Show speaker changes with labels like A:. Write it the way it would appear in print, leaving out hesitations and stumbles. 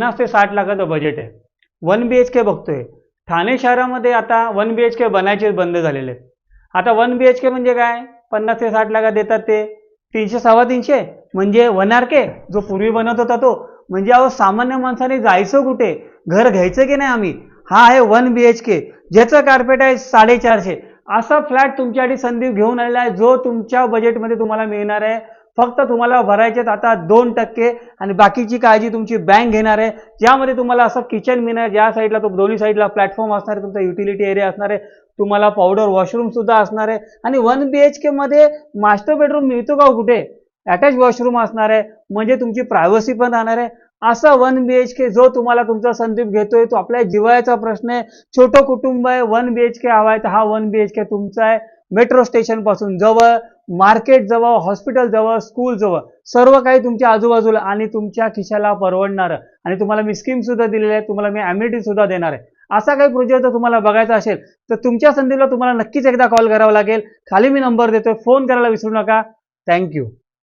A: 50 ते 60 लाखाचं बजेट आहे. 1 BHK बघतोय. ठाणे शहरामध्ये आता 1 BHK बनायचे बंद झालेले आहेत. आता 1 BHK म्हणजे काय? 50 ते 60 लाखात देतात ते. 300 350 म्हणजे 1 RK जो पूर्वी बनत होता तो. म्हणजे अहो सामान्य माणसाने जायचं कुठे? घर घ्यायचं की नाही आम्ही? हा आहे 1 BHK ज्याचं कार्पेट आहे 450. असा फ्लॅट तुमच्यासाठी संदीप घेऊन आलेला आहे जो तुमच्या बजेटमध्ये तुम्हाला मिळणार आहे. फक्त तुम्हाला भरायचे आता 2% आणि बाकीची काळजी तुमची बँक घेणार आहे. ज्यामध्ये तुम्हाला असं किचन मिळणार, ज्या साईडला तो दोन्ही साईडला प्लॅटफॉर्म असणार आहे, तुमचा युटिलिटी एरिया असणार आहे, तुम्हाला पावडर वॉशरूम सुद्धा असणार आहे. आणि 1 BHK मध्ये मास्टर बेडरूम मिळतो का कुठे? अटॅच वॉशरूम असणार आहे, म्हणजे तुमची प्रायव्हसी पण राहणार आहे. असा 1 BHK जो तुम्हाला तुमचा संदीप घेतोय तो आपल्या जिव्हाळ्याचा प्रश्न आहे. छोटं कुटुंब आहे, 1 BHK हवा आहे तर हा 1 BHK तुमचा आहे. मेट्रो स्टेशन पासून जवळ, मार्केट जवळ, हॉस्पिटल जवळ, स्कूल जवळ, सर्व काही तुमच्या आजूबाजूला आणि तुमच्या खिशाला परवडणार. आणि तुम्हाला मी स्कीम सुद्धा दिलेली आहे, तुम्हाला मी अम्युनिटी सुद्धा देणार आहे. असा काही प्रोजेक्ट जर तुम्हाला बघायचा असेल तर तुमच्या संदीपला तुम्हाला नक्कीच एकदा कॉल करावा लागेल. खाली मी नंबर देतोय, फोन करायला विसरू नका. थँक्यू.